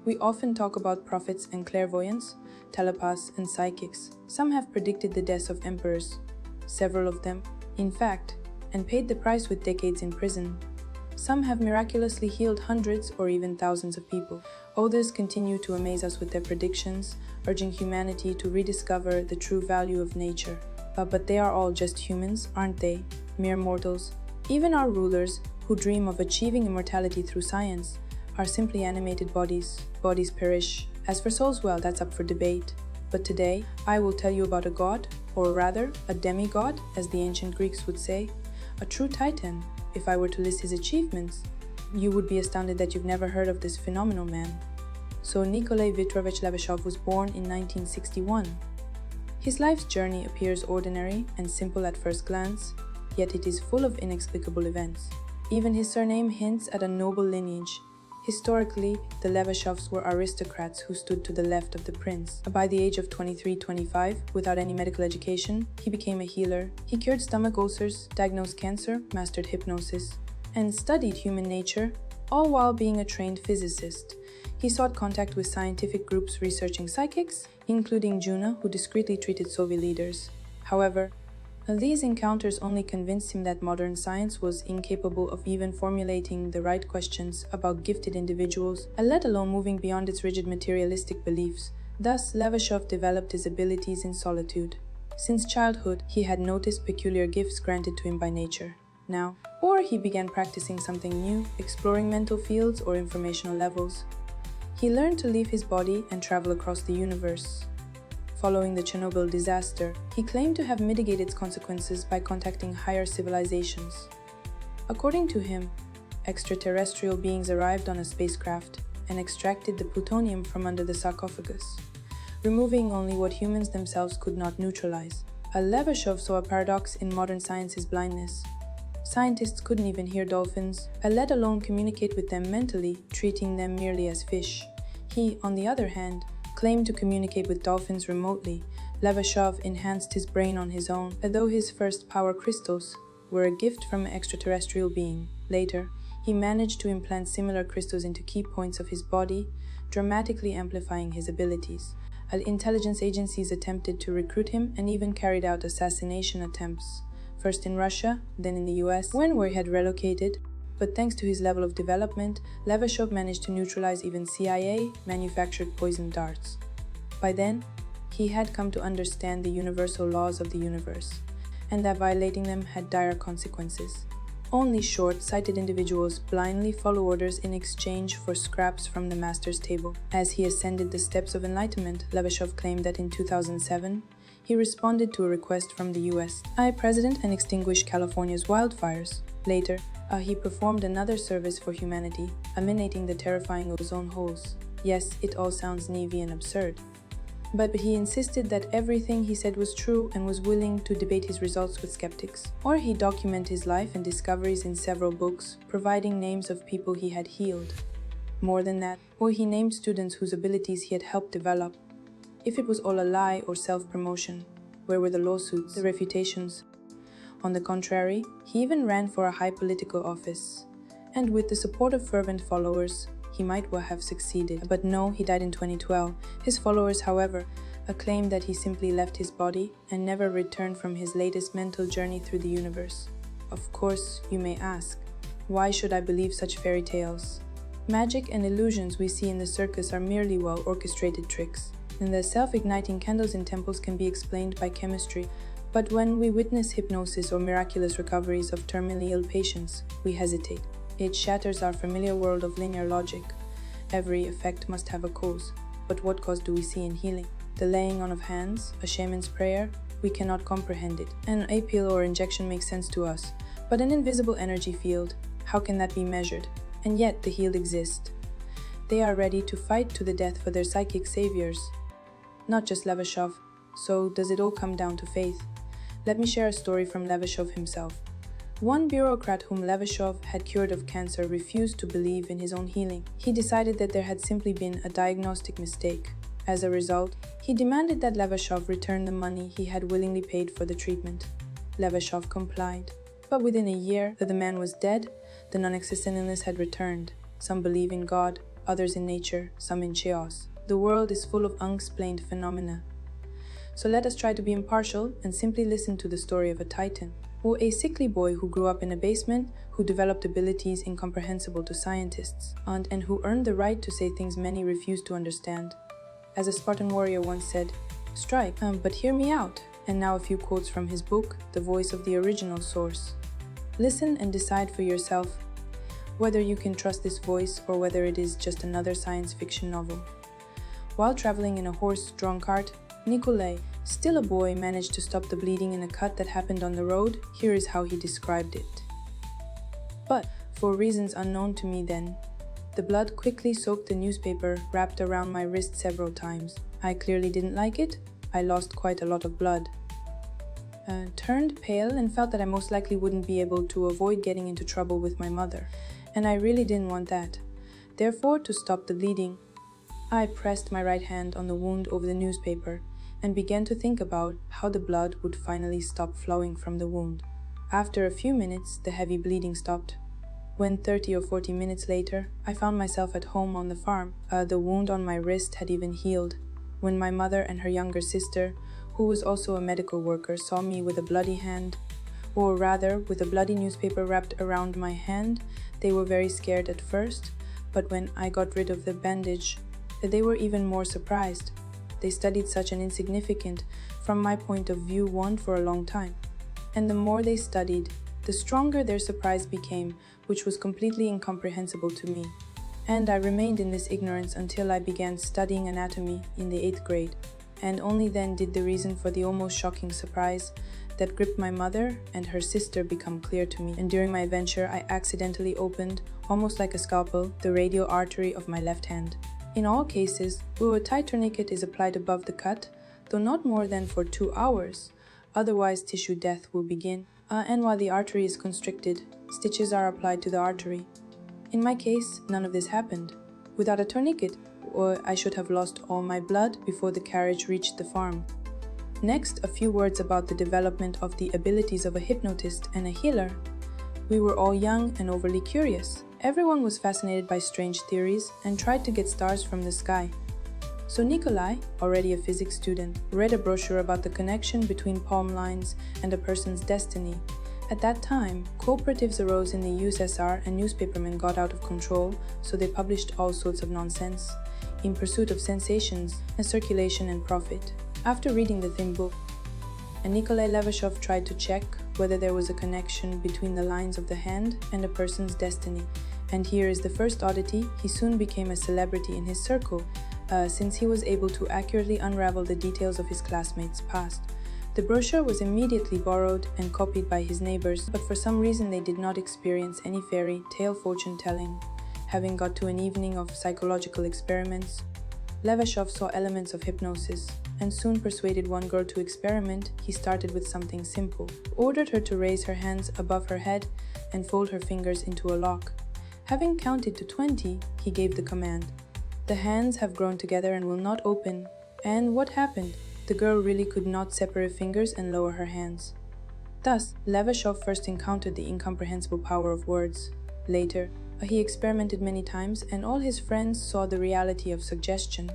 We often talk about prophets and clairvoyants, telepaths and psychics. Some have predicted the deaths of emperors, several of them, in fact, and paid the price with decades in prison. Some have miraculously healed hundreds or even thousands of people. Others continue to amaze us with their predictions, urging humanity to rediscover the true value of nature. But they are all just humans, aren't they? Mere mortals. Even our rulers, who dream of achieving immortality through science, are simply animated bodies. Bodies perish. As for souls, well, that's up for debate. But today, I will tell you about a god, or rather, a demigod, as the ancient Greeks would say, a true titan. If I were to list his achievements, you would be astounded that you've never heard of this phenomenal man. So Nikolai Viktorovich Levashov was born in 1961. His life's journey appears ordinary and simple at first glance, yet it is full of inexplicable events. Even his surname hints at a noble lineage. Historically, the Levashovs were aristocrats who stood to the left of the prince. By the age of 23-25, without any medical education, he became a healer. He cured stomach ulcers, diagnosed cancer, mastered hypnosis, and studied human nature, all while being a trained physicist. He sought contact with scientific groups researching psychics, including Juna, who discreetly treated Soviet leaders. However, these encounters only convinced him that modern science was incapable of even formulating the right questions about gifted individuals, let alone moving beyond its rigid materialistic beliefs. Thus, Levashov developed his abilities in solitude. Since childhood, he had noticed peculiar gifts granted to him by nature. Now, or he began practicing something new, exploring mental fields or informational levels. He learned to leave his body and travel across the universe. Following the Chernobyl disaster, he claimed to have mitigated its consequences by contacting higher civilizations. According to him, extraterrestrial beings arrived on a spacecraft and extracted the plutonium from under the sarcophagus, removing only what humans themselves could not neutralize. Levashov saw a paradox in modern science's blindness. Scientists couldn't even hear dolphins, let alone communicate with them mentally, treating them merely as fish. He, on the other hand, claimed to communicate with dolphins remotely. Levashov enhanced his brain on his own, although his first power crystals were a gift from an extraterrestrial being. Later, he managed to implant similar crystals into key points of his body, dramatically amplifying his abilities. Intelligence agencies attempted to recruit him and even carried out assassination attempts, first in Russia, then in the US, where he had relocated. But thanks to his level of development, Levashov managed to neutralize even CIA-manufactured poison darts. By then, he had come to understand the universal laws of the universe, and that violating them had dire consequences. Only short-sighted individuals blindly follow orders in exchange for scraps from the master's table. As he ascended the steps of enlightenment, Levashov claimed that in 2007, he responded to a request from the US president and extinguished California's wildfires. Later, he performed another service for humanity, eliminating the terrifying ozone holes. Yes, it all sounds naive and absurd. But he insisted that everything he said was true and was willing to debate his results with skeptics. Or he documented his life and discoveries in several books, providing names of people he had healed. More than that, or he named students whose abilities he had helped develop. If it was all a lie or self-promotion, where were the lawsuits, the refutations? On the contrary, he even ran for a high political office. And with the support of fervent followers, he might well have succeeded. But no, he died in 2012. His followers, however, claimed that he simply left his body and never returned from his latest mental journey through the universe. Of course, you may ask, why should I believe such fairy tales? Magic and illusions we see in the circus are merely well-orchestrated tricks, and the self-igniting candles in temples can be explained by chemistry. But when we witness hypnosis or miraculous recoveries of terminally ill patients, we hesitate. It shatters our familiar world of linear logic. Every effect must have a cause. But what cause do we see in healing? The laying on of hands, a shaman's prayer? We cannot comprehend it. An pill or injection makes sense to us. But an invisible energy field, how can that be measured? And yet the healed exist. They are ready to fight to the death for their psychic saviors. Not just Levashov. So does it all come down to faith? Let me share a story from Levashov himself. One bureaucrat whom Levashov had cured of cancer refused to believe in his own healing. He decided that there had simply been a diagnostic mistake. As a result, he demanded that Levashov return the money he had willingly paid for the treatment. Levashov complied. But within a year that the man was dead, the non-existent illness had returned. Some believe in God, others in nature, some in chaos. The world is full of unexplained phenomena. So let us try to be impartial and simply listen to the story of a titan, or a sickly boy who grew up in a basement, who developed abilities incomprehensible to scientists, and who earned the right to say things many refuse to understand. As a Spartan warrior once said, "Strike, but hear me out." And now a few quotes from his book, The Voice of the Original Source. Listen and decide for yourself whether you can trust this voice or whether it is just another science fiction novel. While traveling in a horse-drawn cart, Nikolai, still a boy, managed to stop the bleeding in a cut that happened on the road. Here is how he described it. But, for reasons unknown to me then, the blood quickly soaked the newspaper wrapped around my wrist several times. I clearly didn't like it. I lost quite a lot of blood. Turned pale and felt that I most likely wouldn't be able to avoid getting into trouble with my mother. And I really didn't want that. Therefore, to stop the bleeding, I pressed my right hand on the wound over the newspaper and began to think about how the blood would finally stop flowing from the wound. After a few minutes, the heavy bleeding stopped. When 30 or 40 minutes later, I found myself at home on the farm. The wound on my wrist had even healed. When my mother and her younger sister, who was also a medical worker, saw me with a bloody hand, or rather with a bloody newspaper wrapped around my hand, they were very scared at first, but when I got rid of the bandage, they were even more surprised. They studied such an insignificant, from my point of view, wound for a long time. And the more they studied, the stronger their surprise became, which was completely incomprehensible to me. And I remained in this ignorance until I began studying anatomy in the 8th grade. And only then did the reason for the almost shocking surprise that gripped my mother and her sister become clear to me. And during my adventure, I accidentally opened, almost like a scalpel, the radial artery of my left hand. In all cases, a tight tourniquet is applied above the cut, though not more than for 2 hours. Otherwise, tissue death will begin. And while the artery is constricted, stitches are applied to the artery. In my case, none of this happened. Without a tourniquet, I should have lost all my blood before the carriage reached the farm. Next, a few words about the development of the abilities of a hypnotist and a healer. We were all young and overly curious. Everyone was fascinated by strange theories and tried to get stars from the sky. So Nikolai, already a physics student, read a brochure about the connection between palm lines and a person's destiny. At that time, cooperatives arose in the USSR and newspapermen got out of control, so they published all sorts of nonsense, in pursuit of sensations and circulation and profit. After reading the thin book, Nikolai Levashov tried to check whether there was a connection between the lines of the hand and a person's destiny. And here is the first oddity: he soon became a celebrity in his circle, since he was able to accurately unravel the details of his classmates' past. The brochure was immediately borrowed and copied by his neighbors, but for some reason they did not experience any fairy tale fortune-telling. Having got to an evening of psychological experiments, Levashov saw elements of hypnosis, and soon persuaded one girl to experiment. He started with something simple, ordered her to raise her hands above her head and fold her fingers into a lock. Having counted to 20, he gave the command. The hands have grown together and will not open. And what happened? The girl really could not separate fingers and lower her hands. Thus, Levashov first encountered the incomprehensible power of words. Later, he experimented many times, and all his friends saw the reality of suggestion.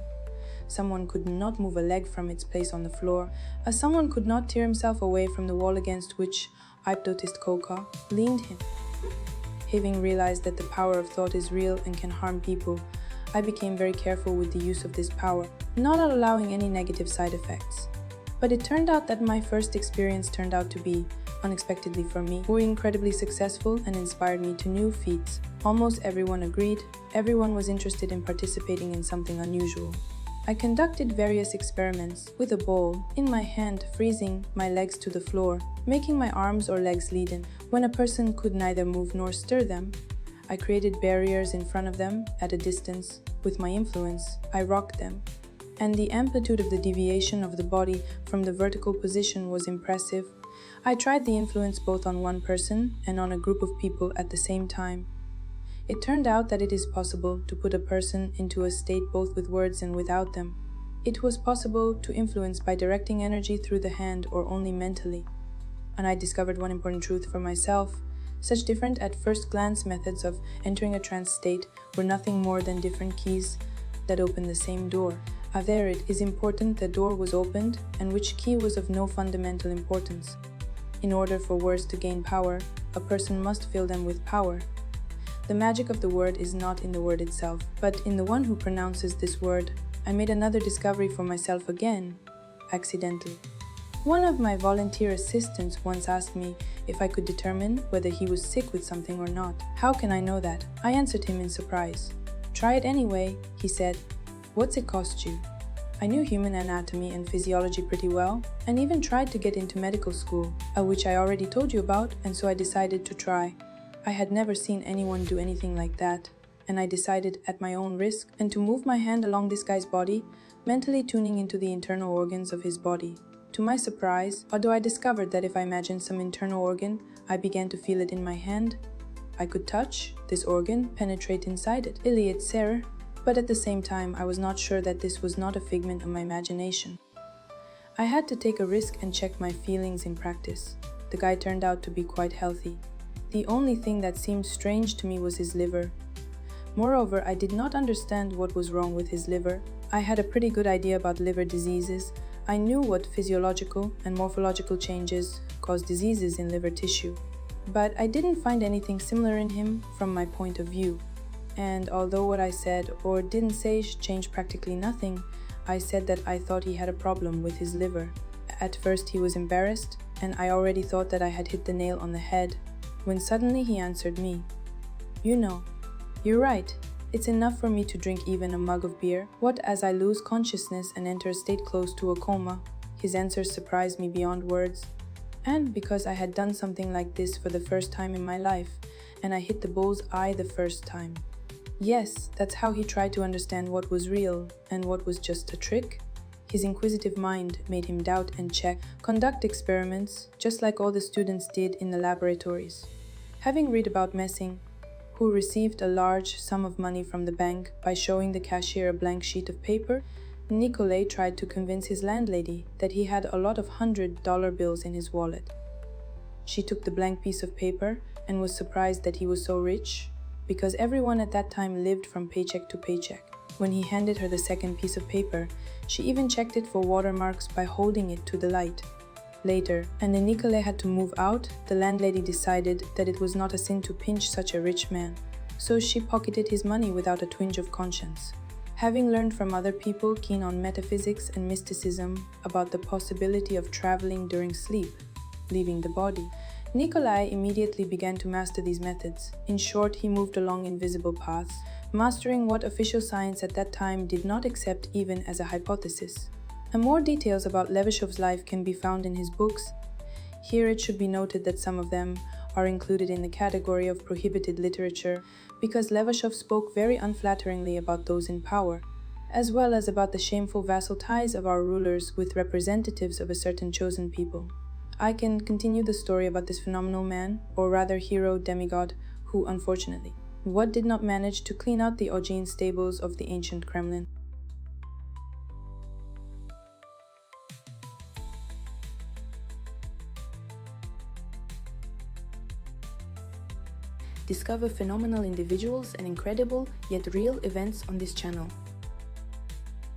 Someone could not move a leg from its place on the floor. Someone could not tear himself away from the wall against which hypnotist Koka leaned him. Having realized that the power of thought is real and can harm people, I became very careful with the use of this power, not allowing any negative side effects. But it turned out that my first experience turned out to be, unexpectedly for me, incredibly successful and inspired me to new feats. Almost everyone agreed. Everyone was interested in participating in something unusual. I conducted various experiments with a ball in my hand, freezing my legs to the floor, making my arms or legs leaden. When a person could neither move nor stir them, I created barriers in front of them at a distance. With my influence, I rocked them. And the amplitude of the deviation of the body from the vertical position was impressive. I tried the influence both on one person and on a group of people at the same time. It turned out that it is possible to put a person into a state both with words and without them. It was possible to influence by directing energy through the hand or only mentally. And I discovered one important truth for myself. Such different at first glance methods of entering a trance state were nothing more than different keys that opened the same door. There it is important the door was opened, and which key was of no fundamental importance. In order for words to gain power, a person must fill them with power. The magic of the word is not in the word itself, but in the one who pronounces this word. I made another discovery for myself again, accidentally. One of my volunteer assistants once asked me if I could determine whether he was sick with something or not. How can I know that? I answered him in surprise. Try it anyway, he said. What's it cost you? I knew human anatomy and physiology pretty well, and even tried to get into medical school, which I already told you about, and so I decided to try. I had never seen anyone do anything like that, and I decided at my own risk and to move my hand along this guy's body, mentally tuning into the internal organs of his body. To my surprise, although I discovered that if I imagined some internal organ, I began to feel it in my hand. I could touch this organ, penetrate inside it, Iliad Ser, but at the same time I was not sure that this was not a figment of my imagination. I had to take a risk and check my feelings in practice. The guy turned out to be quite healthy. The only thing that seemed strange to me was his liver. Moreover, I did not understand what was wrong with his liver. I had a pretty good idea about liver diseases. I knew what physiological and morphological changes cause diseases in liver tissue, but I didn't find anything similar in him from my point of view. And although what I said or didn't say changed practically nothing, I said that I thought he had a problem with his liver. At first he was embarrassed, and I already thought that I had hit the nail on the head, when suddenly he answered me. You know, you're right. It's enough for me to drink even a mug of beer. What as I lose consciousness and enter a state close to a coma? His answer surprised me beyond words. And because I had done something like this for the first time in my life, and I hit the bull's eye the first time. Yes, that's how he tried to understand what was real and what was just a trick. His inquisitive mind made him doubt and check, conduct experiments, just like all the students did in the laboratories. Having read about Messing, who received a large sum of money from the bank by showing the cashier a blank sheet of paper, Nicolay tried to convince his landlady that he had a lot of $100 bills in his wallet. She took the blank piece of paper and was surprised that he was so rich, because everyone at that time lived from paycheck to paycheck. When he handed her the second piece of paper, she even checked it for watermarks by holding it to the light. Later, and when Nicolay had to move out, the landlady decided that it was not a sin to pinch such a rich man, so she pocketed his money without a twinge of conscience. Having learned from other people keen on metaphysics and mysticism about the possibility of traveling during sleep, leaving the body, Nicolay immediately began to master these methods. In short, he moved along invisible paths, mastering what official science at that time did not accept even as a hypothesis. And more details about Levashov's life can be found in his books. Here it should be noted that some of them are included in the category of prohibited literature because Levashov spoke very unflatteringly about those in power, as well as about the shameful vassal ties of our rulers with representatives of a certain chosen people. I can continue the story about this phenomenal man, or rather hero demigod, who unfortunately, did not manage to clean out the Augean stables of the ancient Kremlin. Discover phenomenal individuals and incredible yet real events on this channel.